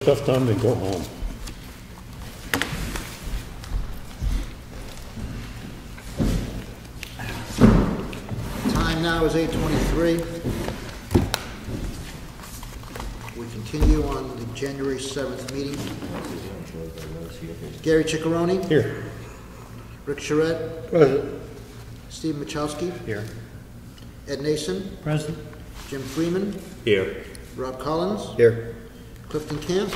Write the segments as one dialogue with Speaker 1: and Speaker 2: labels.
Speaker 1: Stuff done, then go home.
Speaker 2: Time now is 8:23. We continue on the January 7th meeting. Gary Ciccarone.
Speaker 1: Here.
Speaker 2: Rick Charette.
Speaker 1: Present.
Speaker 2: Steve Machowski.
Speaker 1: Here.
Speaker 2: Ed Nason.
Speaker 3: Present.
Speaker 2: Jim Freeman.
Speaker 1: Here.
Speaker 2: Rob Collins.
Speaker 1: Here.
Speaker 2: Clifton Camp.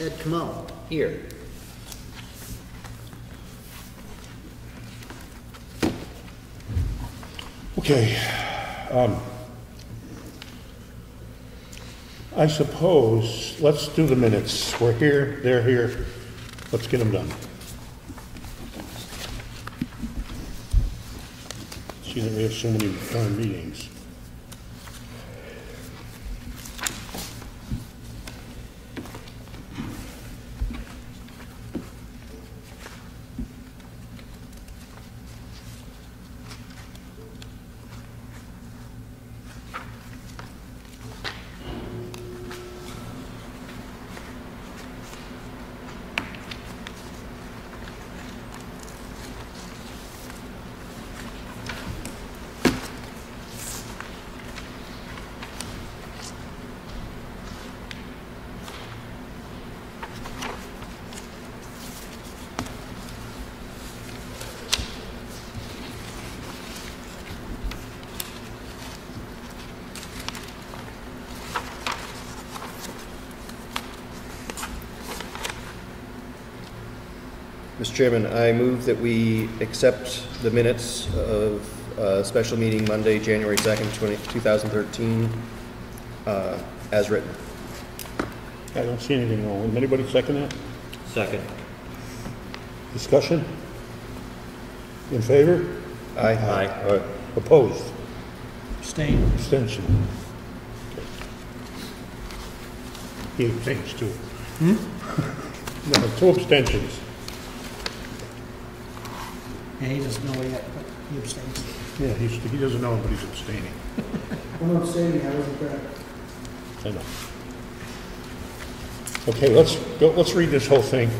Speaker 2: Ed Kamau.
Speaker 3: Here.
Speaker 1: Okay. I suppose, let's do the minutes. We're here, they're here. Let's get them done. See that we have so many darn meetings.
Speaker 4: Mr. Chairman, I move that we accept the minutes of special meeting Monday, January 2nd, 2013, as written.
Speaker 1: I don't see anything wrong with them. Anybody second that?
Speaker 3: Second.
Speaker 1: Discussion? In favor?
Speaker 4: Aye.
Speaker 3: Aye.
Speaker 1: Opposed?
Speaker 3: Abstain.
Speaker 1: Abstention? Okay. He abstains too. No, 2 abstentions.
Speaker 3: Yeah, he doesn't know yet, but he abstains.
Speaker 1: Yeah, he doesn't know, but he's abstaining.
Speaker 2: I'm abstaining, I wasn't there.
Speaker 1: I know. Okay, let's read this whole thing.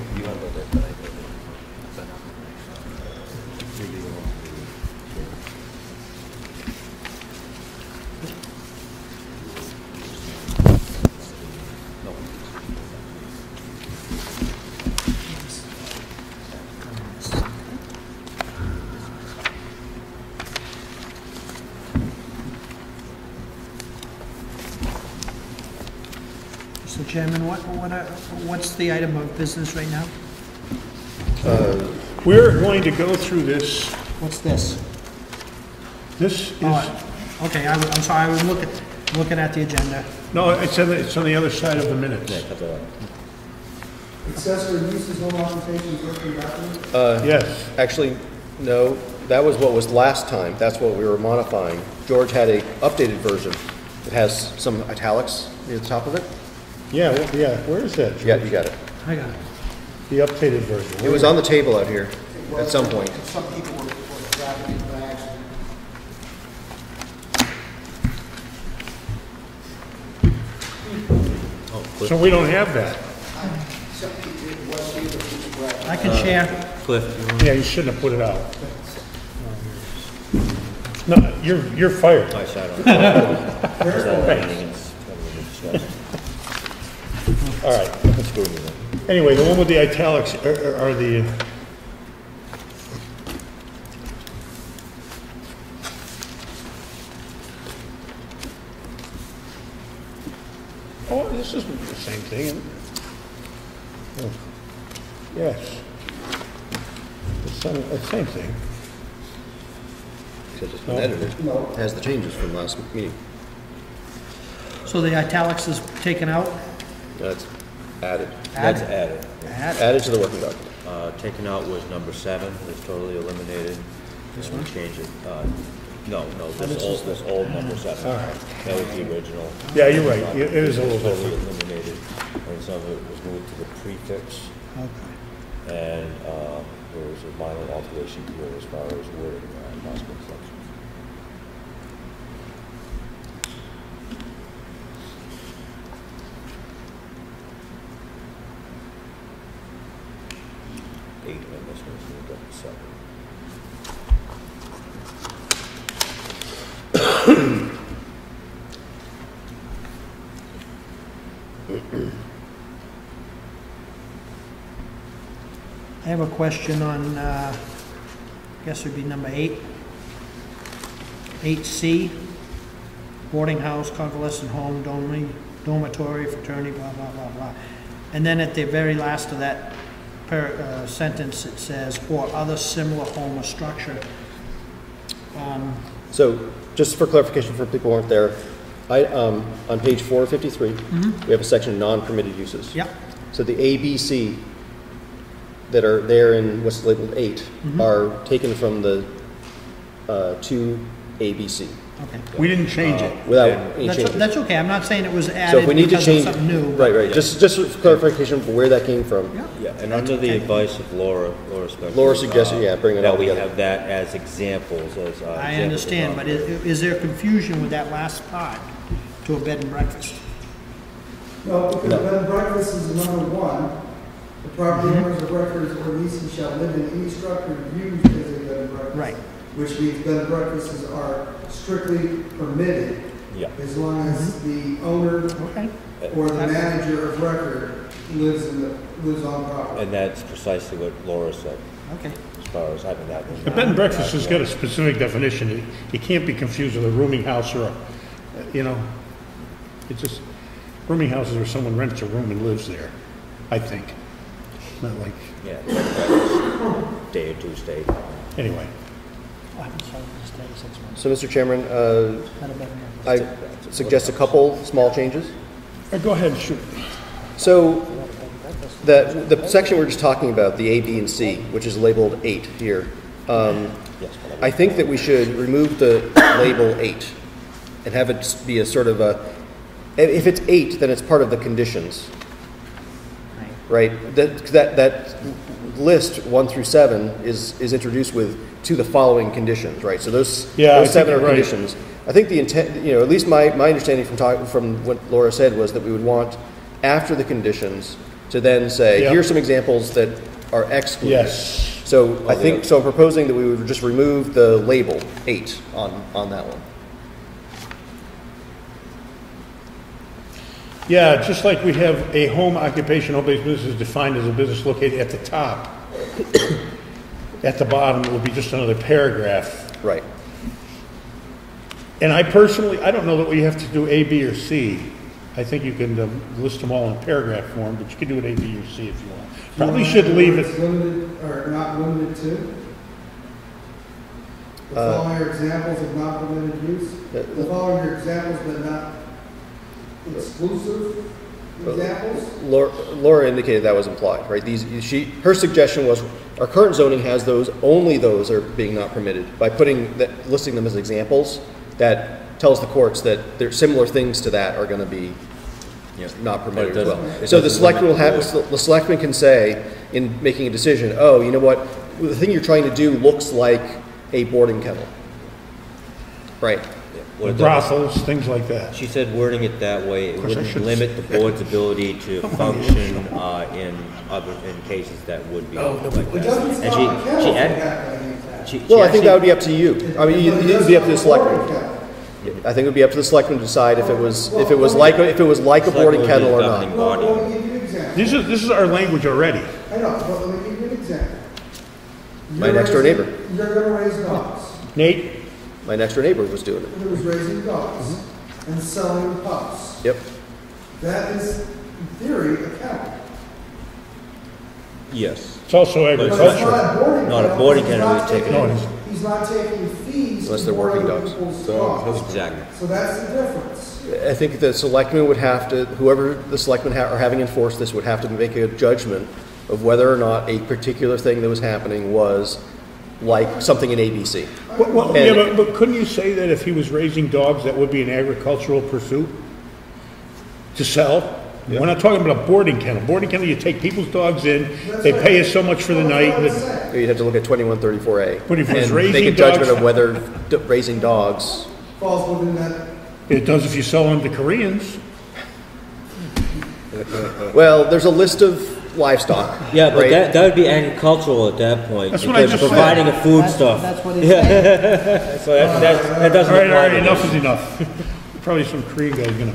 Speaker 3: Mr. Chairman, what's the item of business right now?
Speaker 1: We're going to go through this.
Speaker 3: What's this?
Speaker 1: This is,
Speaker 3: Okay, I'm sorry, I was looking at the agenda.
Speaker 1: no, it's on the other side of the minutes.
Speaker 2: Accessory uses, home occupations, working documents.
Speaker 1: Yes.
Speaker 4: Actually, no, that was what was last time. That's what we were modifying. George had a updated version. It has some italics near the top of it.
Speaker 1: Yeah, where is that, George?
Speaker 4: Yeah, you got it.
Speaker 3: I got it.
Speaker 1: The updated version.
Speaker 4: It was on the table out here at some point.
Speaker 2: Some people were grabbing it by accident.
Speaker 1: So we don't have that.
Speaker 2: Some people, it was here, but people grabbed it.
Speaker 3: I can share.
Speaker 5: Cliff,
Speaker 1: Yeah, you shouldn't have put it out. No, you're fired.
Speaker 5: I sat on it.
Speaker 1: All right.
Speaker 5: Let's go with it.
Speaker 1: Anyway, the one with the italics are the... Oh, this isn't the same thing. Oh, yes. It's the same thing.
Speaker 4: Except it's been edited. It has the changes from last meeting.
Speaker 3: So the italics is taken out?
Speaker 4: That's added.
Speaker 5: That's added.
Speaker 4: Added to the working document.
Speaker 5: Taken out was number 7, it's totally eliminated.
Speaker 3: This
Speaker 5: And we
Speaker 3: one?
Speaker 5: changed it, no, this old number 7.
Speaker 1: All right.
Speaker 5: That was the original.
Speaker 1: Yeah, you're right. It is a little
Speaker 5: Totally
Speaker 1: different.
Speaker 5: eliminated, and some of it was moved to the prefix,
Speaker 3: Okay.
Speaker 5: and there was a minor alteration here as far as wording and possible sections. 8, and this one's moved up to 7.
Speaker 3: I have a question on, I guess it would be number 8. 8C, boarding house, convalescent home, dormitory, fraternity, blah, blah, blah, blah. And then at the very last of that sentence, it says, or other similar home or structure.
Speaker 4: So, just for clarification for people who aren't there, on page 453, we have a section non-permitted uses.
Speaker 3: Yep.
Speaker 4: So the A, B, C that are there in what's labeled 8 are taken from the 2 A, B, C.
Speaker 3: Okay.
Speaker 1: We didn't change it.
Speaker 4: Without any changes.
Speaker 3: That's okay, I'm not saying it was
Speaker 4: So if
Speaker 3: added
Speaker 4: we need to
Speaker 3: because of
Speaker 4: change,
Speaker 3: something new.
Speaker 4: right, just for clarification for where that came from.
Speaker 3: Yeah.
Speaker 5: Yeah, and under the advice of Laura especially.
Speaker 4: Laura suggested, yeah, bring it all
Speaker 5: that we
Speaker 4: together.
Speaker 5: have that as examples, as
Speaker 3: I understand, but is there confusion with that last part to a bed and breakfast?
Speaker 6: No, because bed and breakfast is number 1. The property owners of records or leases shall live in any structure used as a bed and breakfast.
Speaker 3: Right.
Speaker 6: Which means bed and breakfasts are strictly permitted
Speaker 5: Yeah.
Speaker 6: as long as the owner
Speaker 3: Okay.
Speaker 6: or the manager of record lives on property.
Speaker 5: And that's precisely what Laura said,
Speaker 3: Okay.
Speaker 5: as far as having that.
Speaker 1: The bed and breakfast has got a specific definition. It can't be confused with a rooming house or a, it's just, rooming houses where someone rents a room and lives there, I think. Not like,
Speaker 5: Yeah, day or two stay.
Speaker 1: anyway.
Speaker 3: Oh, I haven't started this day in 6 months.
Speaker 4: So, Mr. Chairman,
Speaker 3: Not a bed and breakfast.
Speaker 4: I suggest a couple small changes.
Speaker 1: Go ahead, shoot.
Speaker 4: So, the section we're just talking about, the A, B, and C, which is labeled 8 here,
Speaker 5: Yes, but
Speaker 4: I think that we should remove the label 8 and have it be a sort of a, if it's 8, then it's part of the conditions, right? That list 1 through 7 is introduced with to the following conditions, right? So those 7 are conditions. I think the intent, at least my understanding from what Laura said was that we would want after the conditions to then say, here's some examples that are excluded.
Speaker 1: Yes.
Speaker 4: So I'm proposing that we would just remove the label 8 on that one.
Speaker 1: Yeah, just like we have a home occupation, home-based business is defined as a business located at the top. At the bottom, it will be just another paragraph.
Speaker 4: Right.
Speaker 1: And I personally, I don't know that we have to do A, B, or C. I think you can list them all in paragraph form, but you can do it A, B, or C if you want. Probably should leave it.
Speaker 6: Limited or not limited to? The following are examples of not permitted use? The following are examples but not exclusive examples?
Speaker 4: Laura indicated that was implied, right? Her suggestion was our current zoning has those, only those are being not permitted. By listing them as examples, that tells the courts that there similar things to that are going to be not permitted as well. So the selectman can say in making a decision, oh, you know what, the thing you're trying to do looks like a boarding kennel, right?
Speaker 1: Brothels, things like that.
Speaker 5: She said wording it that way, it wouldn't limit the board's ability to function in cases that would be like that.
Speaker 6: It doesn't
Speaker 5: And
Speaker 6: stop the kennel
Speaker 5: she
Speaker 6: from
Speaker 4: Well, I
Speaker 5: actually-
Speaker 4: think that would be up to you. I mean, it would be up to the selectman. I think it would be up to the selectman to decide if it was like a boarding kennel or not.
Speaker 6: Well, let me give you an example.
Speaker 1: This is our language already.
Speaker 6: I know, but let me give you an example.
Speaker 4: My next door neighbor.
Speaker 6: You're going to raise dogs.
Speaker 1: Nate?
Speaker 4: My next door neighbor was doing it.
Speaker 6: Who was raising dogs and selling the pups.
Speaker 4: Yep.
Speaker 6: That is, in theory, a kennel.
Speaker 5: Yes.
Speaker 1: It's also
Speaker 6: But it's
Speaker 1: agriculture.
Speaker 6: not a boarding
Speaker 5: Not a
Speaker 6: kennel,
Speaker 5: boarding
Speaker 6: because
Speaker 5: kennel,
Speaker 6: he's
Speaker 5: we
Speaker 6: not
Speaker 5: take
Speaker 1: it.
Speaker 6: taking- He's not taking fees.
Speaker 4: Unless
Speaker 6: for
Speaker 4: they're working
Speaker 6: other
Speaker 4: dogs.
Speaker 6: people's dogs.
Speaker 5: Exactly.
Speaker 6: So that's the difference.
Speaker 4: I think the selectmen would have to, whoever the selectmen are having enforced this would have to make a judgment of whether or not a particular thing that was happening was like something in ABC.
Speaker 1: Well, yeah, but couldn't you say that if he was raising dogs, that would be an agricultural pursuit? To sell? We're not talking about a boarding kennel. Boarding kennel, you take people's dogs in, they pay us so much for the night.
Speaker 4: You'd have to look at 2134A
Speaker 1: But if it was
Speaker 4: and
Speaker 1: raising
Speaker 4: make a judgment
Speaker 1: dogs-
Speaker 4: of whether raising dogs.
Speaker 6: Falls within that.
Speaker 1: It does if you sell them to Koreans.
Speaker 4: Well, there's a list of livestock.
Speaker 5: Yeah, but
Speaker 4: right?
Speaker 5: that would be agricultural at that point.
Speaker 1: That's what I
Speaker 5: because
Speaker 1: just said.
Speaker 5: providing a foodstuff.
Speaker 3: That's what he's saying.
Speaker 5: So that doesn't
Speaker 1: All right,
Speaker 5: apply to
Speaker 1: enough
Speaker 5: this.
Speaker 1: is enough. Probably some Korean guy's gonna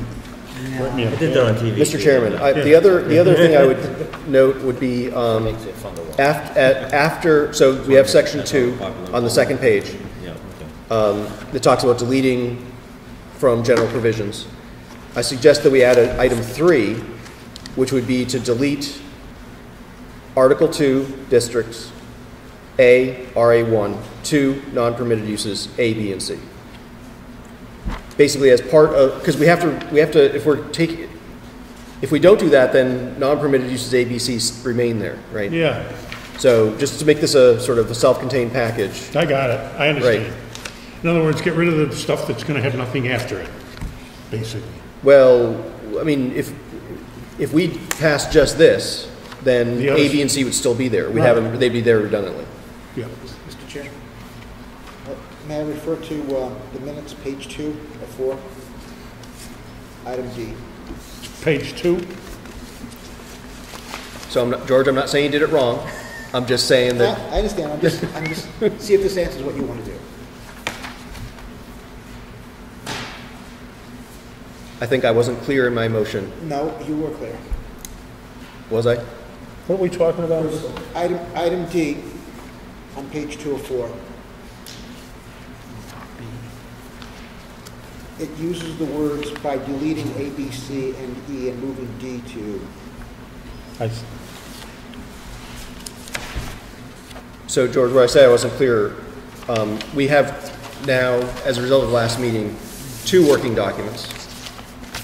Speaker 1: rip me
Speaker 5: I
Speaker 1: up.
Speaker 5: did that on TV.
Speaker 4: Mr. Chairman, the other thing I would note would be, after, so we have section 2 on the second page.
Speaker 5: Yeah, okay.
Speaker 4: That talks about deleting from general provisions. I suggest that we add item 3, which would be to delete Article 2 districts, A, RA1, 2 non-permitted uses, A, B, and C. Basically as part of, because we have to, if we don't do that, then non-permitted uses A, B, C remain there, right?
Speaker 1: Yeah,
Speaker 4: So just to make this a sort of a self-contained package.
Speaker 1: I got it, I understand.
Speaker 4: Right.
Speaker 1: In other words, get rid of the stuff that's gonna have nothing after it, basically.
Speaker 4: Well, I mean, if we pass just this, then
Speaker 1: The others-
Speaker 4: A, B, and C would still be there. We'd
Speaker 1: Right.
Speaker 4: have them, they'd be there redundantly.
Speaker 1: Yeah.
Speaker 2: Mr. Chairman, may I refer to the minutes, page 2 of 4, item D?
Speaker 1: Page 2,
Speaker 4: So George, I'm not saying you did it wrong. I'm just saying that,
Speaker 2: I understand, I'm just, see if this answers what you want to do.
Speaker 4: I think I wasn't clear in my motion.
Speaker 2: No, you were clear.
Speaker 4: Was I?
Speaker 1: what are we talking about?
Speaker 2: Item D, on page 2 of 4. It uses the words by deleting A, B, C, and E and moving D to,
Speaker 4: So George, what I said I wasn't clear. We have now, as a result of last meeting, 2 working documents.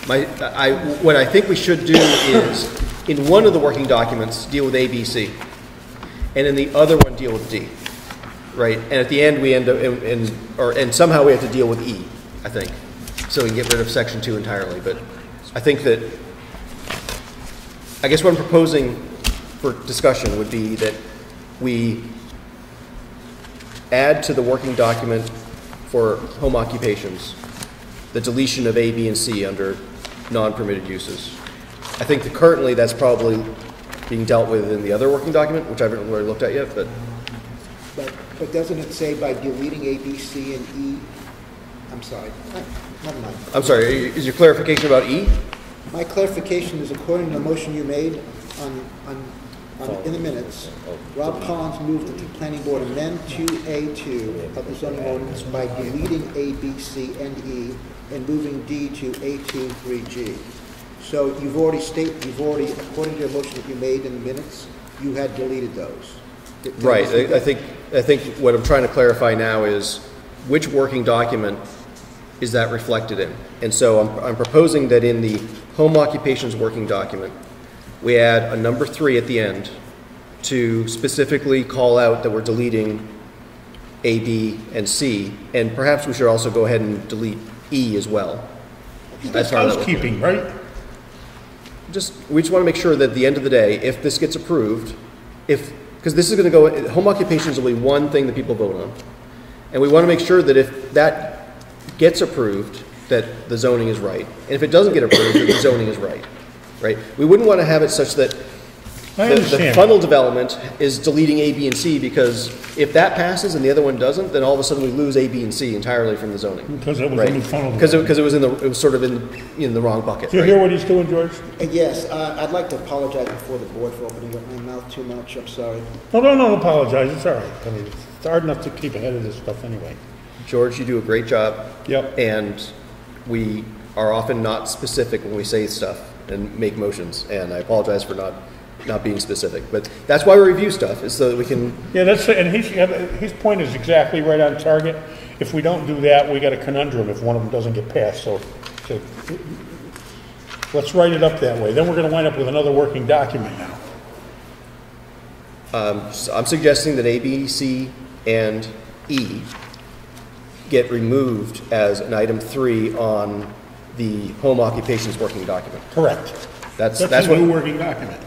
Speaker 4: What I think we should do is, in one of the working documents, deal with A, B, C, and in the other one, deal with D, right? And at the end, we end up, and somehow we have to deal with E, I think, so we can get rid of section 2 entirely. But I think that, I guess what I'm proposing for discussion would be that we add to the working document for home occupations the deletion of A, B, and C under non-permitted uses. I think that currently that's probably being dealt with in the other working document, which I haven't really looked at yet, but
Speaker 2: but doesn't it say by deleting A, B, C, and E? I'm sorry, never mind.
Speaker 4: I'm sorry, is your clarification about E?
Speaker 2: My clarification is according to the motion you made in the minutes, Rob Collins moved that the planning board amend 2A2 of the zoning ordinance by deleting A, B, C, and E and moving D to A2, 3G. So you've already, according to your motion that you made in the minutes, you had deleted those.
Speaker 4: Right, I think what I'm trying to clarify now is which working document is that reflected in? And so I'm proposing that in the home occupations working document, we add a number 3 at the end to specifically call out that we're deleting A, B, and C, and perhaps we should also go ahead and delete E as well.
Speaker 1: That's housekeeping, right?
Speaker 4: We just want to make sure that at the end of the day, if this gets approved, because this is going to go, home occupations will be one thing that people vote on, and we want to make sure that if that gets approved, that the zoning is right, and if it doesn't get approved, that the zoning is right. Right? We wouldn't want to have it such that the funnel development is deleting A, B, and C, because if that passes and the other one doesn't, then all of a sudden we lose A, B, and C entirely from the zoning.
Speaker 1: Because it was
Speaker 4: Right?
Speaker 1: a new funnel.
Speaker 4: Because it was sort of in the wrong bucket.
Speaker 1: Do you
Speaker 4: right?
Speaker 1: hear what he's doing, George?
Speaker 2: Yes, I'd like to apologize before the board for opening up my mouth too much. I'm sorry.
Speaker 1: No, don't apologize, it's all right. I mean, it's hard enough to keep ahead of this stuff anyway.
Speaker 4: George, you do a great job.
Speaker 1: Yep.
Speaker 4: And we are often not specific when we say stuff and make motions, and I apologize for not being specific. But that's why we review stuff, is so that we can.
Speaker 1: Yeah, and his point is exactly right on target. If we don't do that, we got a conundrum if one of them doesn't get passed. So let's write it up that way. Then we're going to wind up with another working document now.
Speaker 4: So I'm suggesting that A, B, C, and E get removed as an item 3 on the home occupations working document.
Speaker 1: Correct.
Speaker 4: That's
Speaker 1: a
Speaker 4: what.
Speaker 1: new working document.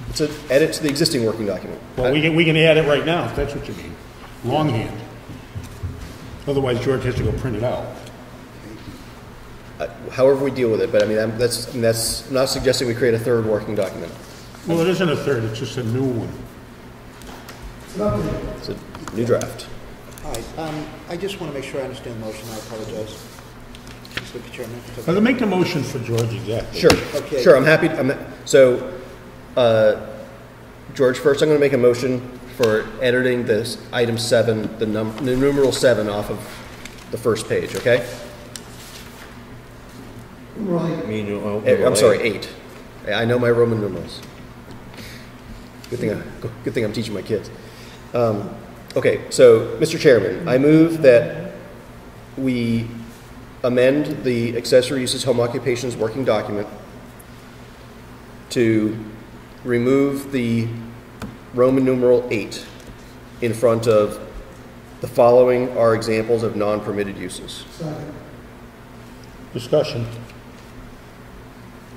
Speaker 4: It's an edit to the existing working document.
Speaker 1: Well, we can add it right now, if that's what you mean. Longhand. Otherwise, George has to go print it out.
Speaker 4: However we deal with it, but I mean, I'm not suggesting we create a 3rd working document.
Speaker 1: Well, it isn't a third, it's just a new one.
Speaker 6: It's an update.
Speaker 4: It's a new draft.
Speaker 2: All right, I just want to make sure I understand the motion, I apologize. Mr. Chairman. if it's okay.
Speaker 1: Well, make the motion for George, exactly.
Speaker 4: Sure,
Speaker 2: Okay.
Speaker 4: sure, I'm happy, George, first I'm gonna make a motion for editing this item 7, the numeral 7 off of the first page, okay?
Speaker 6: Right.
Speaker 4: I'm sorry, 8. I know my Roman numerals. Good thing I'm teaching my kids. Okay, so, Mr. Chairman, I move that we amend the accessory uses home occupations working document to remove the Roman numeral 8 in front of the following are examples of non-permitted uses.
Speaker 6: Second.
Speaker 1: Discussion.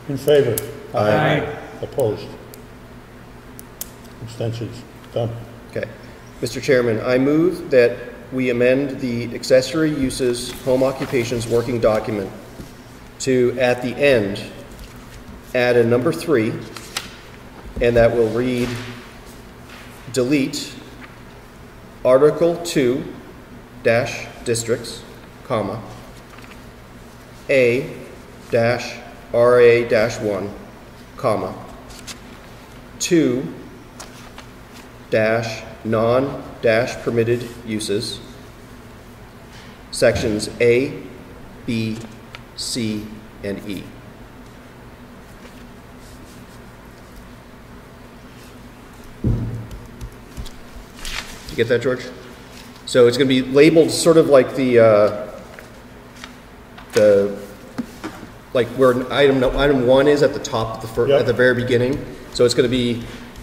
Speaker 1: In favor?
Speaker 4: Aye.
Speaker 1: Opposed? Abstentions? Done.
Speaker 4: Okay. Mr. Chairman, I move that we amend the accessory uses home occupations working document to, at the end, add a number 3, and that will read, delete Article 2 dash districts, comma, A dash RA dash 1, comma, 2 dash non dash permitted uses, sections A, B, C, and E. Did you get that, George? So it's going to be labeled sort of like like where item 1 is at the top of the
Speaker 1: Yep.
Speaker 4: at the very beginning. So it's going to be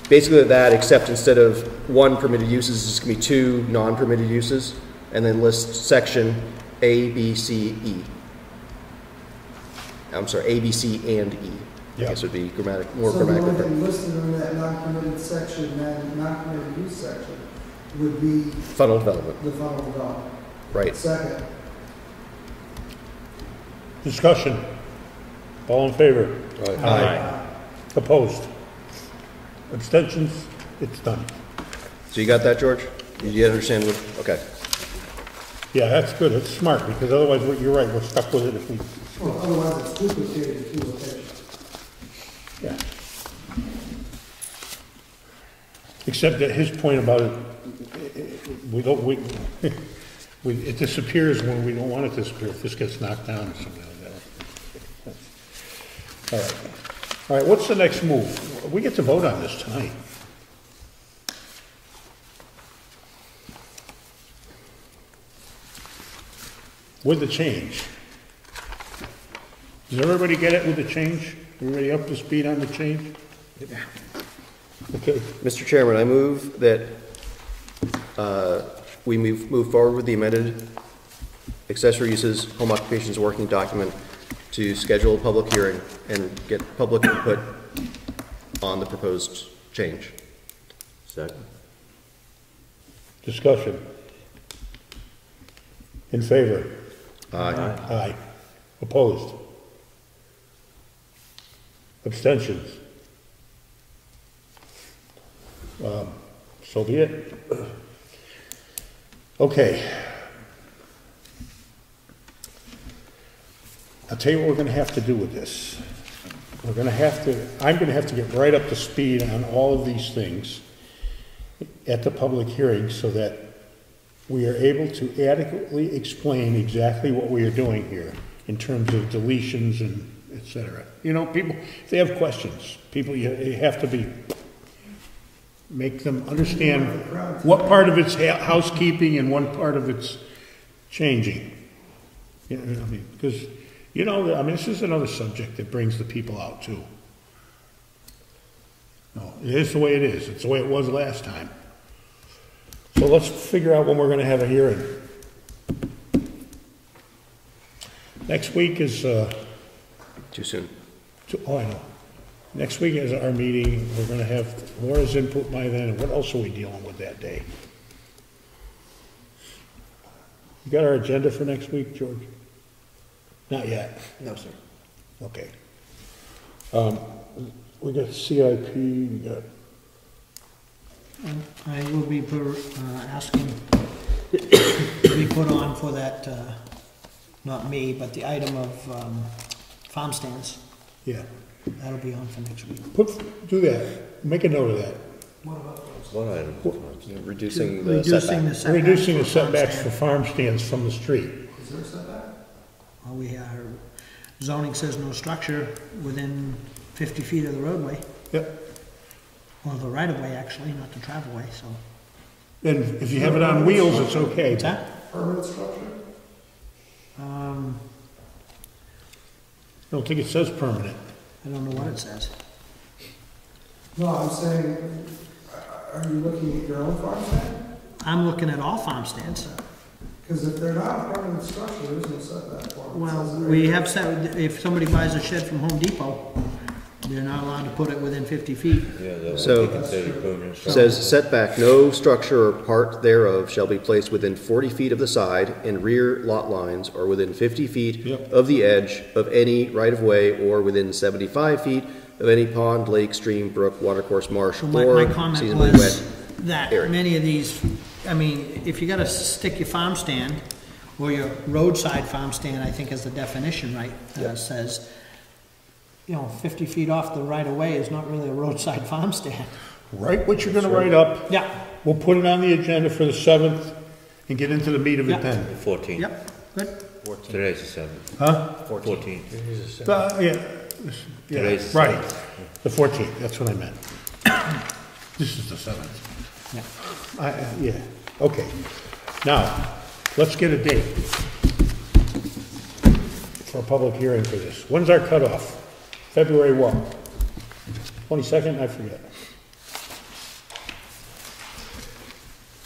Speaker 4: basically that, except instead of 1 permitted uses, it's going to be 2 non-permitted uses, and then list section A, B, C, E. I'm sorry, A, B, C, and E.
Speaker 1: Yeah.
Speaker 4: I guess would be more
Speaker 6: So the
Speaker 4: grammatically
Speaker 6: only
Speaker 4: correct.
Speaker 6: thing listed on that non-permitted section, that non-permitted use section, would be
Speaker 4: Funnel development,
Speaker 6: the funnel development.
Speaker 4: right.
Speaker 6: Second.
Speaker 1: Discussion. All in favor?
Speaker 5: Aye.
Speaker 1: Opposed? Abstentions? It's done.
Speaker 4: So you got that, George? Did you understand what, okay.
Speaker 1: Yeah, that's good, it's smart, because otherwise, you're right, we're stuck with it if we,
Speaker 6: Well, otherwise it's duplicated in 2 locations.
Speaker 1: yeah. Except that his point about it, it disappears when we don't want it to disappear, if this gets knocked down or something like that. All right. All right, what's the next move? We get to vote on this tonight. With the change. Does everybody get it with the change? Everybody up to speed on the change? Okay,
Speaker 4: Mr. Chairman, I move that we move forward with the amended accessory uses home occupations working document to schedule a public hearing and get public input on the proposed change.
Speaker 5: Second.
Speaker 1: discussion. In favor?
Speaker 4: Aye.
Speaker 1: Aye. Opposed? Abstentions? So be it. Okay. I'll tell you what we're gonna have to do with this. I'm gonna have to get right up to speed on all of these things at the public hearing so that we are able to adequately explain exactly what we are doing here in terms of deletions and et cetera. You know, people, if they have questions, people, you have to make them understand what part of it's housekeeping and one part of it's changing. You know, I mean, because, you know, I mean, this is another subject that brings the people out too. No, it is the way it is. It's the way it was last time. So let's figure out when we're gonna have a hearing. Next week is,
Speaker 4: Too soon.
Speaker 1: oh, I know. Next week is our meeting. We're gonna have Laura's input by then, and what else are we dealing with that day? You got our agenda for next week, George? Not yet.
Speaker 2: No, sir.
Speaker 1: Okay. We got CIP, we got,
Speaker 3: I will be asking to be put on for that, not me, but the item of farm stands.
Speaker 1: yeah.
Speaker 3: That'll be on for next week.
Speaker 1: Do that, make a note of that.
Speaker 5: What item?
Speaker 4: Reducing the
Speaker 3: Reducing
Speaker 4: setback.
Speaker 3: the setbacks.
Speaker 1: Reducing the
Speaker 3: for farm
Speaker 1: setbacks
Speaker 3: stand.
Speaker 1: for farm stands from the street.
Speaker 6: Is there a setback?
Speaker 3: Well, we are, zoning says no structure within 50 feet of the roadway,
Speaker 1: Yep.
Speaker 3: or the right of way actually, not the travel way, so.
Speaker 1: And if you have it on wheels, it's okay.
Speaker 3: What's that?
Speaker 6: Permanent structure?
Speaker 1: I don't think it says permanent.
Speaker 3: I don't know what it says.
Speaker 6: No, I'm saying, are you looking at your own farm stand?
Speaker 3: I'm looking at all farm stands.
Speaker 6: Because if they're not a permanent structure, there's no setback for them. It
Speaker 3: Well,
Speaker 6: says it right
Speaker 3: we
Speaker 6: there.
Speaker 3: have said, if somebody buys a shed from Home Depot, they're not allowed to put it within 50 feet.
Speaker 5: Yeah, that
Speaker 4: So-
Speaker 5: would be considered permanent structure.
Speaker 4: Says setback, no structure or part thereof shall be placed within 40 feet of the side and rear lot lines or within 50 feet
Speaker 1: Yep.
Speaker 4: of the edge of any right-of-way or within 75 feet of any pond, lake, stream, brook, watercourse, marsh,
Speaker 3: So my
Speaker 4: or
Speaker 3: comment
Speaker 4: seasonally
Speaker 3: was
Speaker 4: wet.
Speaker 3: that
Speaker 4: area.
Speaker 3: many of these, I mean, if you gotta stick your farm stand, or your roadside farm stand, I think is the definition, right? Says, 50 feet off the right of way is not really a roadside farm stand.
Speaker 1: Write what you're gonna write up.
Speaker 3: Yeah,
Speaker 1: We'll put it on the agenda for the 7th and get into the meat of
Speaker 3: Yeah.
Speaker 1: it then.
Speaker 5: 14.
Speaker 3: yep, good.
Speaker 5: Today's the 7th.
Speaker 1: Huh?
Speaker 5: 14.
Speaker 1: Yeah.
Speaker 5: Today's the
Speaker 1: Right, the 14th, that's what I meant. This is the 7th.
Speaker 3: Yeah.
Speaker 1: Yeah, okay. Now, let's get a date for a public hearing for this. When's our cutoff? February what? 22nd? I forget.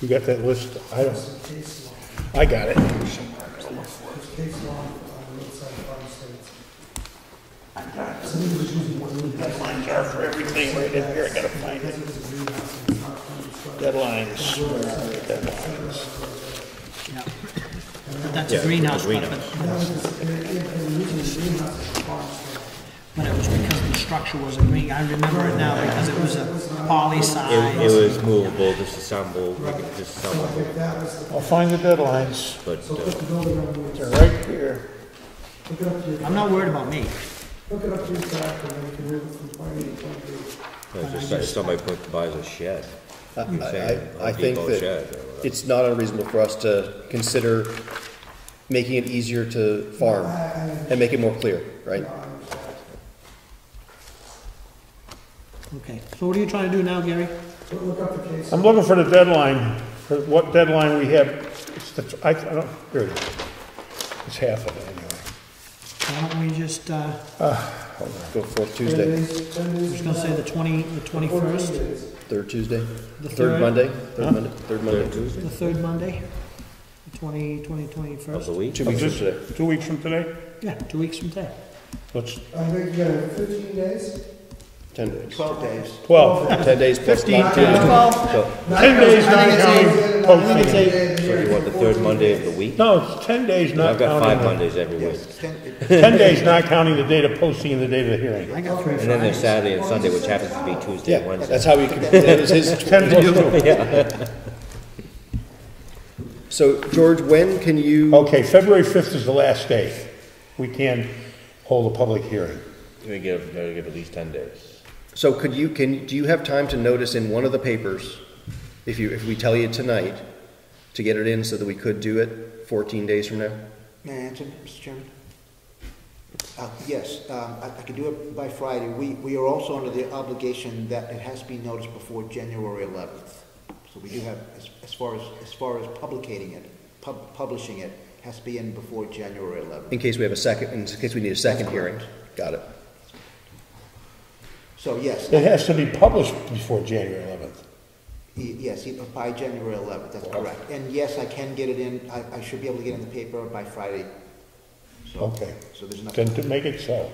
Speaker 1: You got that list? I don't,
Speaker 6: There's case
Speaker 1: I
Speaker 6: law.
Speaker 1: got it.
Speaker 6: There's case law on roadside farm stands. Somebody was using one of the
Speaker 1: Deadlines are for everything right in here, I gotta find it.
Speaker 6: because it was a greenhouse and it's not permanent structure.
Speaker 1: Deadlines, where are the deadlines?
Speaker 3: Yeah. But that's a greenhouse, but
Speaker 6: And using the greenhouse as a farm stand.
Speaker 3: but it was because the structure was a green, I remember it now, because it was a poly
Speaker 5: It
Speaker 3: size.
Speaker 5: was movable, disassembled, disassemblable,
Speaker 6: If that was the,
Speaker 1: I'll find the deadlines.
Speaker 5: but,
Speaker 6: so put the building on the,
Speaker 1: They're right here.
Speaker 6: hook it up to your,
Speaker 3: I'm not worried about me.
Speaker 6: hook it up to your tractor and then you can move it from point A to point B.
Speaker 5: it's just like somebody buys a shed. You're saying
Speaker 4: I
Speaker 5: a
Speaker 4: think
Speaker 5: depot
Speaker 4: that
Speaker 5: shed or whatever.
Speaker 4: it's not unreasonable for us to consider making it easier to farm and make it more clear, right?
Speaker 3: Okay, so what are you trying to do now, Gary?
Speaker 6: Look up the case.
Speaker 1: I'm looking for the deadline, for what deadline we have. I don't, here it is. It's half of it anyway.
Speaker 3: Why don't we just, I
Speaker 4: Go forth
Speaker 6: 10
Speaker 4: Tuesday,
Speaker 6: days, 10 days.
Speaker 3: was gonna say the 21st,
Speaker 4: third Tuesday,
Speaker 3: The
Speaker 4: third
Speaker 3: third?
Speaker 4: Monday, third Monday, third Monday.
Speaker 5: Tuesday
Speaker 3: the third Monday, the
Speaker 5: of the
Speaker 3: 21st?
Speaker 5: week?
Speaker 4: 2 weeks from today.
Speaker 1: 2 weeks from today?
Speaker 3: Yeah, 2 weeks from today.
Speaker 1: Let's,
Speaker 6: I think you got 15 days.
Speaker 4: 10 days.
Speaker 2: 12 days.
Speaker 1: 12.
Speaker 4: 10 days plus
Speaker 1: 15,
Speaker 4: not
Speaker 3: 12.
Speaker 4: So,
Speaker 1: 10 days, not counting
Speaker 5: So
Speaker 1: posting.
Speaker 5: do you want the third Monday of the week?
Speaker 1: No, it's 10 days, not
Speaker 5: I've got 5
Speaker 1: counting.
Speaker 5: Mondays every week.
Speaker 2: Yes, 10
Speaker 1: 10 days, not counting the date of posting and the date of the hearing.
Speaker 3: I got 3
Speaker 5: And then there's
Speaker 3: Fridays.
Speaker 5: Saturday and Sunday, which happens to be Tuesday and
Speaker 4: yeah,
Speaker 5: Wednesday.
Speaker 4: that's how we can, that was his.
Speaker 1: 10 to 2.
Speaker 4: So, George, when can you,
Speaker 1: Okay, February 5th is the last day. We can hold a public hearing.
Speaker 5: We gotta give at least 10 days.
Speaker 4: so do you have time to notice in one of the papers, if we tell you tonight, to get it in so that we could do it 14 days from now?
Speaker 2: May I answer, Mr. Chairman? Yes, I could do it by Friday. We are also under the obligation that it has to be noticed before January 11th. So we do have, as far as publicating it, publishing it, has to be in before January 11th.
Speaker 4: In case we need a second
Speaker 2: That's
Speaker 4: hearing.
Speaker 2: correct.
Speaker 4: Got it.
Speaker 2: So yes,
Speaker 1: It has to be published before January 11th.
Speaker 2: yes, by January 11th, that's correct. And yes, I can get it in, I should be able to get it in the paper by Friday. So-
Speaker 1: Okay.
Speaker 2: So there's enough.
Speaker 1: Then to make it so.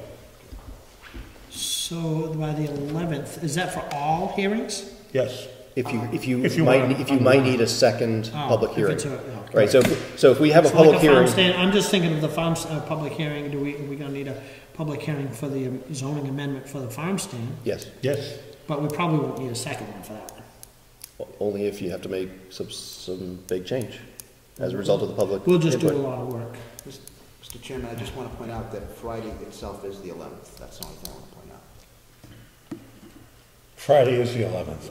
Speaker 3: So by the 11th, is that for all hearings?
Speaker 1: Yes.
Speaker 4: If you
Speaker 1: If you
Speaker 4: might need a second
Speaker 3: Oh,
Speaker 4: public
Speaker 3: if
Speaker 4: hearing.
Speaker 3: it's a- okay.
Speaker 4: Right, so if we have a
Speaker 3: So like
Speaker 4: public
Speaker 3: farm
Speaker 4: hearing,
Speaker 3: stand, I'm just thinking of the farm, public hearing, are we gonna need a public hearing for the zoning amendment for the farm stand,
Speaker 4: Yes,
Speaker 1: Yes.
Speaker 3: but we probably won't need a second one for that one.
Speaker 4: only if you have to make some big change as a result of the public
Speaker 3: We'll just do a
Speaker 4: input.
Speaker 3: lot of work.
Speaker 2: Mr. Chairman, I just want to point out that Friday itself is the 11th. That's the only thing I want to point out.
Speaker 1: Friday is the 11th.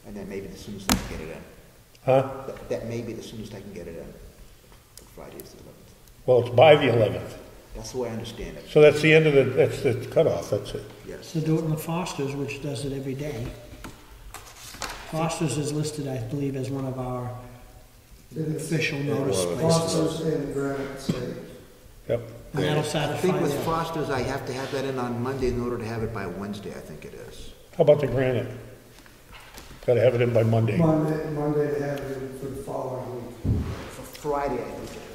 Speaker 2: And that may be the soonest I can get it in.
Speaker 1: Huh?
Speaker 2: That may be the soonest I can get it in. But Friday is the 11th.
Speaker 1: Well, it's by the 11th.
Speaker 2: That's the way I understand it.
Speaker 1: So that's the end of that's the cutoff, that's it.
Speaker 2: Yes.
Speaker 3: So do it in the Foster's, which does it every day. Foster's is listed, I believe, as one of our
Speaker 6: It is
Speaker 3: official notice places.
Speaker 6: Foster's and Granite State.
Speaker 1: Yep.
Speaker 3: And that'll
Speaker 2: I
Speaker 3: satisfy
Speaker 2: think with
Speaker 3: their-
Speaker 2: Foster's, I have to have that in on Monday in order to have it by Wednesday, I think it is.
Speaker 1: How about the granite? Gotta have it in by Monday.
Speaker 6: Monday they have it in for the following week.
Speaker 2: For Friday,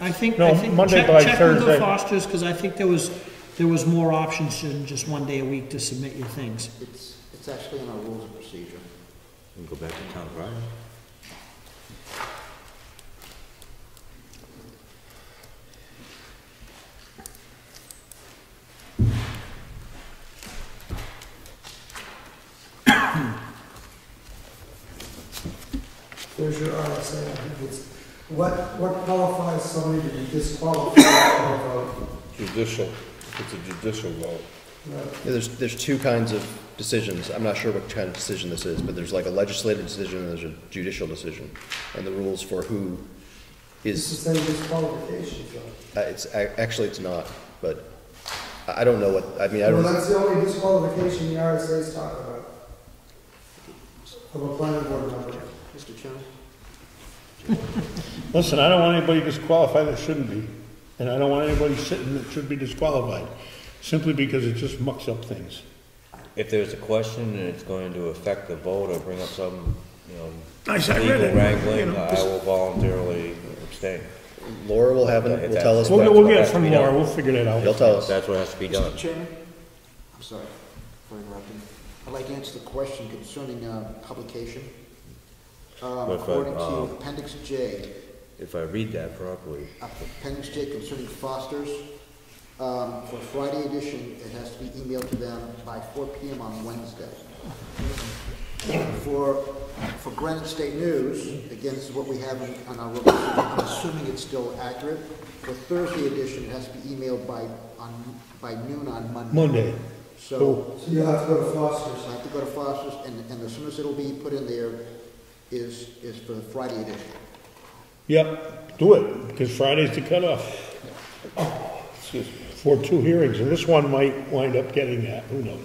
Speaker 2: I think it is.
Speaker 3: I
Speaker 1: No,
Speaker 3: think,
Speaker 1: Monday
Speaker 3: check
Speaker 1: by
Speaker 3: with the
Speaker 1: Thursday.
Speaker 3: Fosters, because I think there was more options than just one day a week to submit your things.
Speaker 2: It's actually in our rules of procedure.
Speaker 5: We can go back to town Friday.
Speaker 6: There's your RSA, I think it's, what qualifies somebody to be disqualified from a vote?
Speaker 7: Judicial, if it's a judicial vote.
Speaker 4: Yeah, there's two kinds of decisions. I'm not sure what kind of decision this is, but there's like a legislative decision and there's a judicial decision. And the rules for who
Speaker 6: It's
Speaker 4: is,
Speaker 6: the same disqualification, so.
Speaker 4: actually it's not, but I don't know what, I mean, I
Speaker 6: Well,
Speaker 4: don't,
Speaker 6: that's the only disqualification the RSA is talking about. Of a planning board member.
Speaker 2: Mr. Chairman?
Speaker 1: Listen, I don't want anybody disqualified that shouldn't be. And I don't want anybody sitting that should be disqualified, simply because it just mucks up things.
Speaker 5: If there's a question and it's going to affect the vote or bring up some,
Speaker 1: I read
Speaker 5: legal
Speaker 1: it,
Speaker 5: wrangling,
Speaker 1: you know,
Speaker 5: I will voluntarily abstain.
Speaker 4: Laura will have it, will tell us
Speaker 1: We'll
Speaker 4: what,
Speaker 1: get it from Laura, we'll figure that out.
Speaker 4: they'll tell us.
Speaker 5: That's what has to be done.
Speaker 2: Mr. Chairman? I'm sorry for interrupting. I'd like to answer the question concerning publication.
Speaker 5: But if I,
Speaker 2: According to Appendix J,
Speaker 5: If I read that properly,
Speaker 2: Appendix J concerning Foster's, for Friday edition, it has to be emailed to them by 4 p.m. on Wednesday. For Granite State News, again, this is what we have on our release. I'm assuming it's still accurate. For Thursday edition, it has to be emailed by noon on Monday.
Speaker 1: Monday.
Speaker 2: So
Speaker 6: So you'll have to go to Foster's.
Speaker 2: I have to go to Foster's, and as soon as it'll be put in there is for the Friday edition.
Speaker 1: Yep, do it, because Friday's the cutoff. Excuse me. For 2 hearings, and this one might wind up getting that, who knows?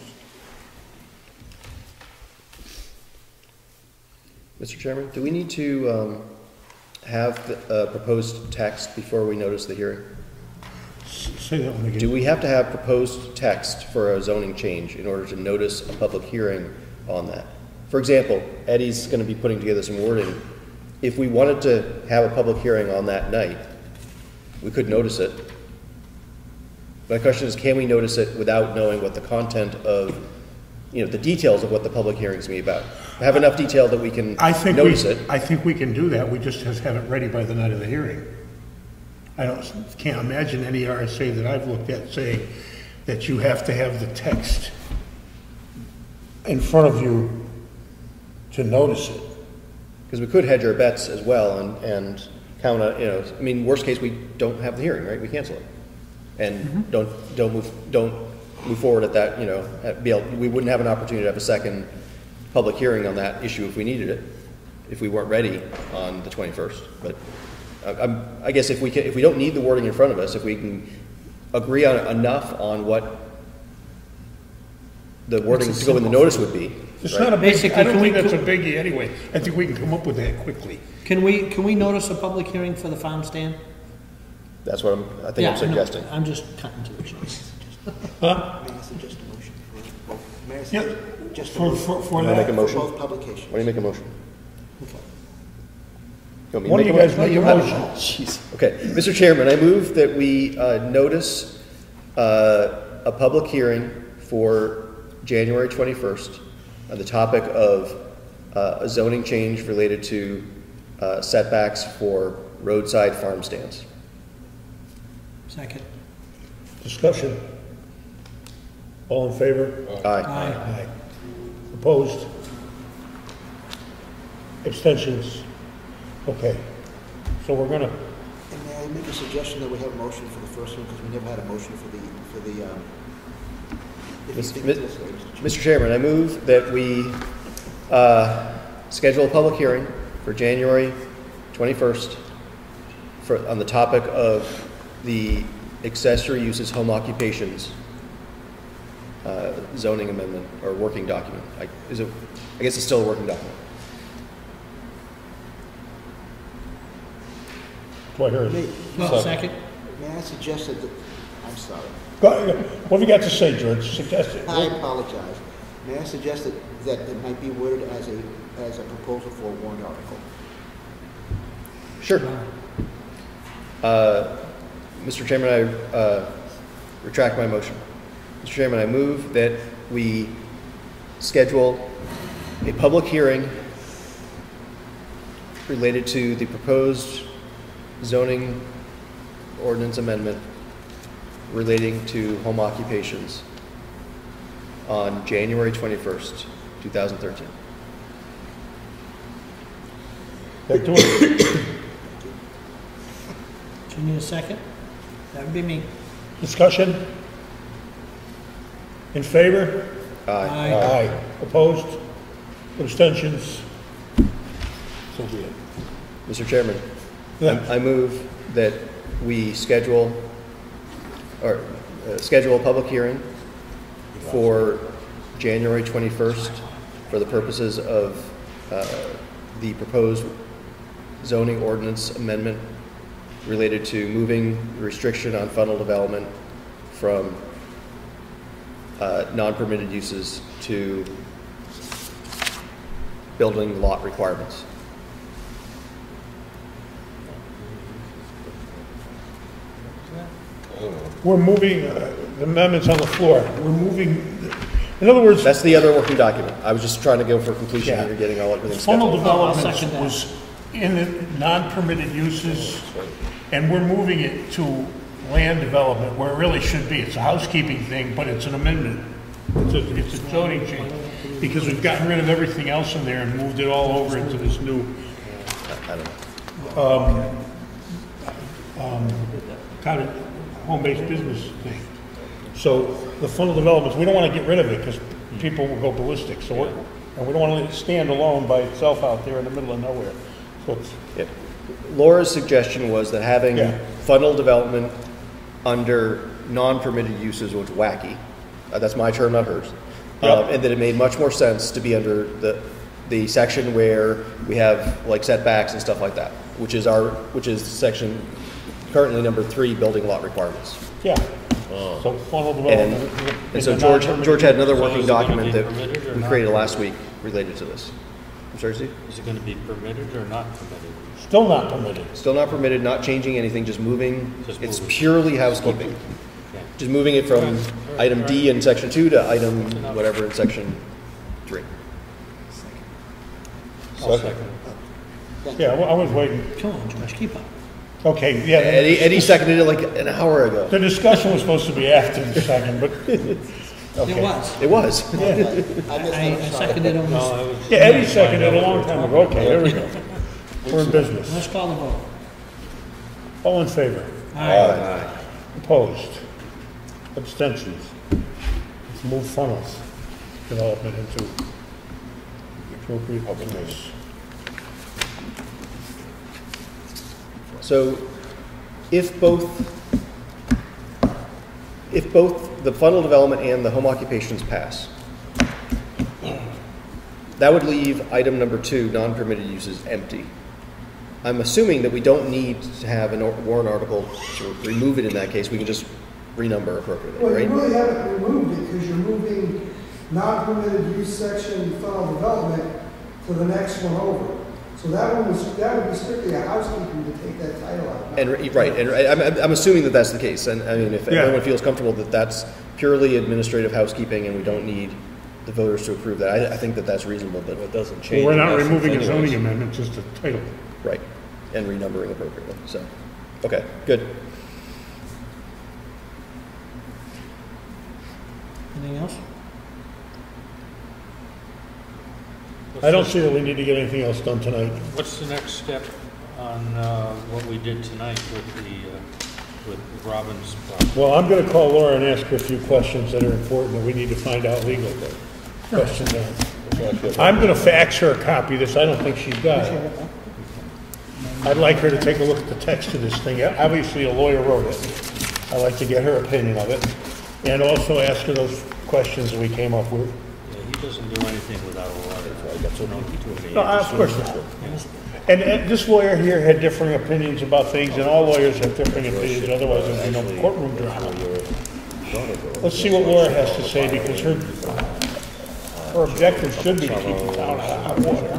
Speaker 4: Mr. Chairman, do we need to have the proposed text before we notice the hearing?
Speaker 1: Say that one again.
Speaker 4: Do we have to have proposed text for a zoning change in order to notice a public hearing on that? For example, Eddie's going to be putting together some wording. If we wanted to have a public hearing on that night, we could notice it. My question is, can we notice it without knowing what the content of, the details of what the public hearing is going to be about? Have enough detail that we can notice it.
Speaker 1: I think we can do that, we just have to have it ready by the night of the hearing. I can't imagine any RSA that I've looked at saying that you have to have the text in front of you to notice it.
Speaker 4: Because we could hedge our bets as well and count on, worst case, we don't have the hearing, right? We cancel it. And don't move forward at that, we wouldn't have an opportunity to have a second public hearing on that issue if we needed it, if we weren't ready on the 21st. But I guess if we don't need the wording in front of us, if we can agree on enough on what the wording to go in the notice would be.
Speaker 1: It's
Speaker 4: right?
Speaker 1: not a big,
Speaker 3: Basically,
Speaker 1: I don't
Speaker 3: can
Speaker 1: think
Speaker 3: we-
Speaker 1: that's a biggie anyway. I think we can come up with that quickly.
Speaker 3: Can we notice a public hearing for the farm stand?
Speaker 4: That's what I think I'm
Speaker 3: no,
Speaker 4: suggesting.
Speaker 3: I'm just cutting to the chase.
Speaker 1: Huh?
Speaker 2: May I suggest a motion for both? May I
Speaker 1: Yeah,
Speaker 2: suggest just a
Speaker 1: for
Speaker 2: motion
Speaker 1: for
Speaker 4: Make a
Speaker 1: that.
Speaker 4: motion.
Speaker 2: for both publications?
Speaker 4: Why do you make a motion? You want me to
Speaker 1: One of
Speaker 4: make
Speaker 1: you
Speaker 4: a
Speaker 1: guys make a
Speaker 4: motion?
Speaker 1: motion.
Speaker 4: Jeez. Okay, Mr. Chairman, I move that we notice a public hearing for January 21st on the topic of a zoning change related to setbacks for roadside farm stands.
Speaker 3: Second.
Speaker 1: Discussion? All in favor?
Speaker 4: Aye.
Speaker 1: Aye. Opposed? Abstentions? Okay. So we're gonna,
Speaker 2: And may I make a suggestion that we have a motion for the first one, because we never had a motion for the, if you think it's this way, Mr. Chairman.
Speaker 4: Mr. Chairman, I move that we schedule a public hearing for January 21st on the topic of the accessory uses home occupations zoning amendment or working document. I guess it's still a working document.
Speaker 1: do I hear it?
Speaker 3: Well, second.
Speaker 2: May I suggest that, I'm sorry,
Speaker 1: What have you got to say, George? Suggest it.
Speaker 2: I apologize. May I suggest that it might be worded as a proposal for a warrant article?
Speaker 4: Sure. Mr. Chairman, I retract my motion. Mr. Chairman, I move that we schedule a public hearing related to the proposed zoning ordinance amendment relating to home occupations on January 21st, 2013.
Speaker 1: That do it.
Speaker 3: Do you need a second? That would be me.
Speaker 1: Discussion? In favor?
Speaker 4: Aye.
Speaker 1: Aye. Opposed? Abstentions? So be it.
Speaker 4: Mr. Chairman,
Speaker 1: Yeah.
Speaker 4: I move that we schedule a public hearing for January 21st for the purposes of the proposed zoning ordinance amendment related to moving restriction on funnel development from non-permitted uses to building lot requirements.
Speaker 1: We're moving, the amendment's on the floor. We're moving, in other words,
Speaker 4: That's the other working document. I was just trying to go for completion
Speaker 1: Yeah.
Speaker 4: and you're getting all everything
Speaker 1: funnel
Speaker 4: scheduled.
Speaker 1: development
Speaker 3: second that.
Speaker 1: was in the non-permitted uses, and we're moving it to land development where it really should be. It's a housekeeping thing, but it's an amendment. It's a zoning change, because we've gotten rid of everything else in there and moved it all over into this new
Speaker 4: I don't know.
Speaker 1: kind of home-based business thing. So the funnel developments, we don't want to get rid of it because people will go ballistic. So and we don't want to let it stand alone by itself out there in the middle of nowhere. So it's,
Speaker 4: Yeah. Laura's suggestion was that having
Speaker 1: Yeah.
Speaker 4: funnel development under non-permitted uses was wacky. That's my term, not hers.
Speaker 1: Yep.
Speaker 4: And that it made much more sense to be under the section where we have like setbacks and stuff like that, which is section currently number 3, building lot requirements.
Speaker 1: yeah. So funnel development.
Speaker 4: And so
Speaker 1: is a
Speaker 4: George
Speaker 1: non-permitted-
Speaker 4: had another
Speaker 8: So
Speaker 4: working
Speaker 8: is it gonna
Speaker 4: document
Speaker 8: be
Speaker 4: that
Speaker 8: permitted or
Speaker 4: we
Speaker 8: not?
Speaker 4: created last week related to this. I'm sorry, Steve?
Speaker 8: Is it going to be permitted or not permitted?
Speaker 1: Still not permitted.
Speaker 4: Still not permitted, not changing anything, just moving.
Speaker 8: Just
Speaker 4: It's
Speaker 8: moving.
Speaker 4: purely housekeeping.
Speaker 8: Okay.
Speaker 4: Just moving it from item D in section 2 to item whatever in section 3.
Speaker 8: I'll second.
Speaker 1: Yeah, well, I was waiting.
Speaker 3: Come on, Josh, keep up.
Speaker 1: Okay, yeah.
Speaker 4: Eddie seconded it like an hour ago.
Speaker 1: The discussion was supposed to be after the second, but,
Speaker 3: It
Speaker 1: okay.
Speaker 3: was.
Speaker 4: It was.
Speaker 3: I seconded
Speaker 8: No,
Speaker 3: almost.
Speaker 8: I was.
Speaker 1: Yeah, Eddie seconded a long time ago. Okay, there we go. We're in business.
Speaker 3: Let's call the vote.
Speaker 1: All in favor?
Speaker 3: Aye.
Speaker 1: Opposed? Abstentions? Let's move funnels development into the appropriate place.
Speaker 4: So if both the funnel development and the home occupations pass, that would leave item number 2, non-permitted uses, empty. I'm assuming that we don't need to have a warrant article to remove it in that case. We can just renumber appropriately,
Speaker 6: Well, you
Speaker 4: right?
Speaker 6: really haven't removed it because you're moving non-permitted use section funnel development to the next one over. So that would be strictly a housekeeping to take that title out.
Speaker 4: And I'm assuming that that's the case. And I mean, if
Speaker 1: Yeah.
Speaker 4: everyone feels comfortable that that's purely administrative housekeeping and we don't need the voters to approve that, I think that that's reasonable. But
Speaker 8: It doesn't
Speaker 1: Well,
Speaker 8: change.
Speaker 1: we're
Speaker 8: in
Speaker 1: not
Speaker 8: essence
Speaker 1: removing a
Speaker 8: anyways.
Speaker 1: zoning amendment, just a title.
Speaker 4: right, and renumbering appropriately. So, okay, good.
Speaker 3: Anything else?
Speaker 1: I don't see that we need to get anything else done tonight.
Speaker 8: What's the next step on what we did tonight with Robin's project?
Speaker 1: Well, I'm gonna call Laura and ask her a few questions that are important that we need to find out legal questions on. I'm gonna fax her a copy of this, I don't think she's got it. I'd like her to take a look at the text of this thing. Obviously, a lawyer wrote it. I'd like to get her opinion of it, and also ask her those questions that we came up with.
Speaker 8: Yeah, he doesn't do anything without a lawyer.
Speaker 1: No, of course not. And this lawyer here had differing opinions about things, and all lawyers have differing opinions, otherwise there'd be no courtroom drama. Let's see what Laura has to say, because her objective should be to keep the town out of hot water.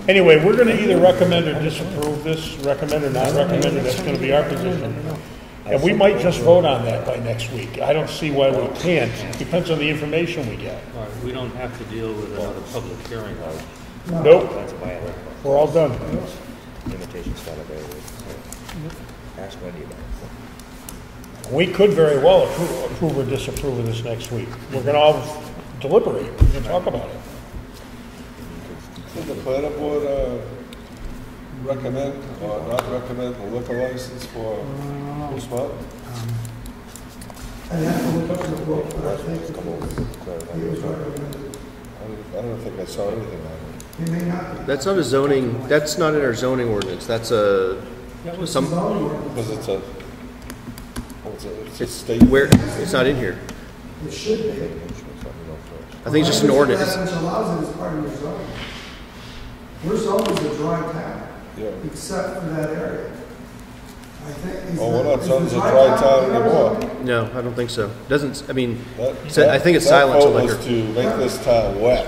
Speaker 1: Anyway, we're gonna either recommend or disapprove this, recommend or not recommend it, that's gonna be our position. And we might just vote on that by next week. I don't see why we can't. It depends on the information we get.
Speaker 8: All right, we don't have to deal with another public hearing.
Speaker 1: Nope, we're all done.
Speaker 5: Ask Wendy about it.
Speaker 1: We could very well approve or disapprove of this next week. We're gonna all deliberate, we're gonna talk about it.
Speaker 7: Did the planning board recommend or not recommend the liquor license for Moose Mountain?
Speaker 6: I have to look up the book, but I think it was recommended.
Speaker 7: I don't think I saw anything on it.
Speaker 6: It may not be.
Speaker 4: That's not a zoning, that's not in our zoning ordinance, that's a, some,
Speaker 7: Because it's a state.
Speaker 4: where, it's not in here.
Speaker 6: It should be.
Speaker 4: I think it's just an ordinance.
Speaker 6: Which allows it as part of your zoning. We're zoned as a dry town,
Speaker 7: Yeah.
Speaker 6: except for that area. I think.
Speaker 7: Well, we're not zoned as a dry town anymore.
Speaker 4: No, I don't think so. Doesn't, I mean,
Speaker 7: That-
Speaker 4: I think it's silent to
Speaker 7: That vote
Speaker 4: liquor.
Speaker 7: was to make this town wet.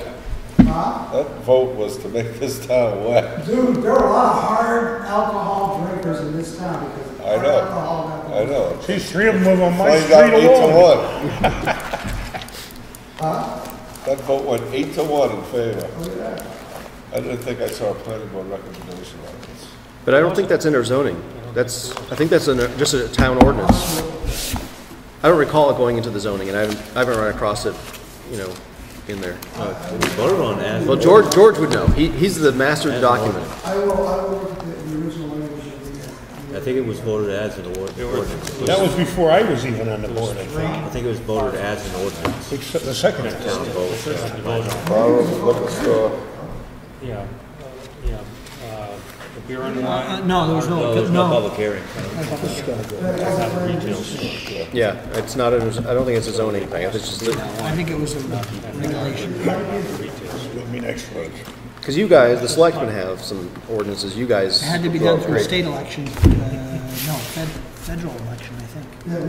Speaker 6: Huh?
Speaker 7: That vote was to make this town wet.
Speaker 6: Dude, there are a lot of hard alcohol drinkers in this town because
Speaker 7: I
Speaker 6: hard
Speaker 7: know.
Speaker 6: alcohol.
Speaker 7: I know.
Speaker 1: Geez, 3 of them live on my
Speaker 7: Flamed
Speaker 1: street
Speaker 7: out 8 to
Speaker 1: alone.
Speaker 7: 1.
Speaker 6: Huh?
Speaker 7: That vote went 8 to 1 in favor.
Speaker 6: Look at that.
Speaker 7: I didn't think I saw a planning board recommendation on this.
Speaker 4: But I don't think that's in our zoning. That's, I think that's just a town ordinance. I don't recall it going into the zoning, and I haven't run across it, you know, in there.
Speaker 5: It was voted on as.
Speaker 4: Well, George would know. He's the master of the document.
Speaker 6: I will look at the original language of the.
Speaker 5: I think it was voted as an ordinance.
Speaker 1: That was before I was even on the board, I think.
Speaker 5: I think it was voted as an ordinance.
Speaker 1: Except the second time.
Speaker 5: Town vote.
Speaker 7: Borrow the liquor store.
Speaker 8: Yeah, the beer and wine.
Speaker 3: No, there was
Speaker 5: No, there was no public hearing.
Speaker 8: Retail store.
Speaker 4: Yeah, it's not, I don't think it's a zoning thing. It's just,
Speaker 3: I think it was a regulation.
Speaker 1: With me next week.
Speaker 4: because you guys, the selectmen have some ordinances, you guys.
Speaker 3: It had to be done through a
Speaker 4: Great.
Speaker 3: state election, federal election, I think.
Speaker 6: Yeah,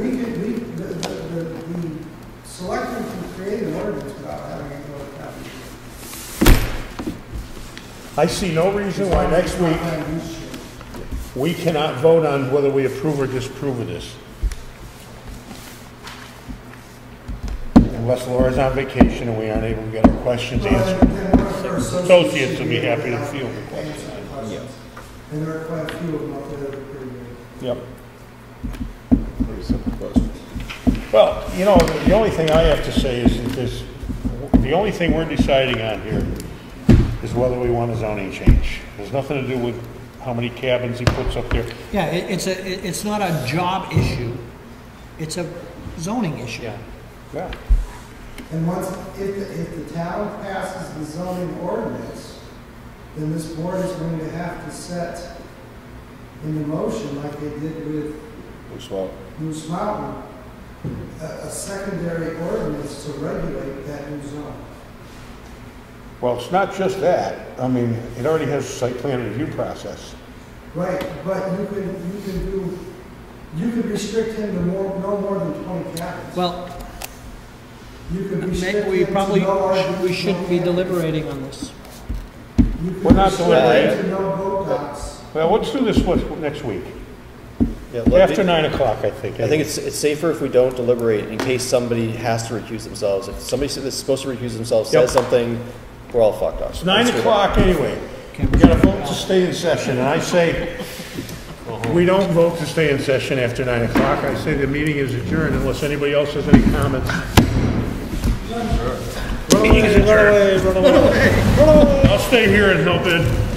Speaker 6: the selectmen can create an ordinance without having it go to town.
Speaker 1: I see no reason why next week we cannot vote on whether we approve or disapprove of this. Unless Laura's on vacation and we aren't able to get our questions answered. Associates will be happy to field the questions.
Speaker 6: And there are quite a few of them out there that are pretty good.
Speaker 1: Yep.
Speaker 7: Pretty simple question.
Speaker 1: Well, you know, the only thing I have to say is that the only thing we're deciding on here is whether we want a zoning change. There's nothing to do with how many cabins he puts up there.
Speaker 3: Yeah, it's not a job issue, it's a zoning issue.
Speaker 8: Yeah.
Speaker 1: Yeah.
Speaker 6: And once, if the town passes the zoning ordinance, then this board is going to have to set in the motion, like they did with
Speaker 7: Moose Mountain.
Speaker 6: Moose Mountain, a secondary ordinance to regulate that new zone.
Speaker 1: Well, it's not just that. I mean, it already has a site plan review process.
Speaker 6: Right, but you could restrict him to no more than 20 cabins.
Speaker 3: Well,
Speaker 6: You could
Speaker 3: maybe
Speaker 6: restrict
Speaker 3: we
Speaker 6: him to
Speaker 3: probably,
Speaker 6: no RVs,
Speaker 3: we shouldn't
Speaker 6: no
Speaker 3: be
Speaker 6: campers.
Speaker 3: deliberating on this.
Speaker 6: You could
Speaker 1: We're not
Speaker 6: restrict
Speaker 1: deliberating.
Speaker 6: him to no boat docks.
Speaker 1: Well, let's do this next week.
Speaker 4: Yeah,
Speaker 1: After 9 o'clock, I think.
Speaker 4: I think it's safer if we don't deliberate in case somebody has to recuse themselves. If somebody that's supposed to recuse themselves
Speaker 1: Yep.
Speaker 4: says something, we're all fucked up.
Speaker 1: It's 9 o'clock anyway. We got a vote to stay in session, and I say, We don't vote to stay in session after 9 o'clock. I say the meeting is adjourned unless anybody else has any comments. Meeting is adjourned.
Speaker 3: Run away.
Speaker 1: I'll stay here and help Ed.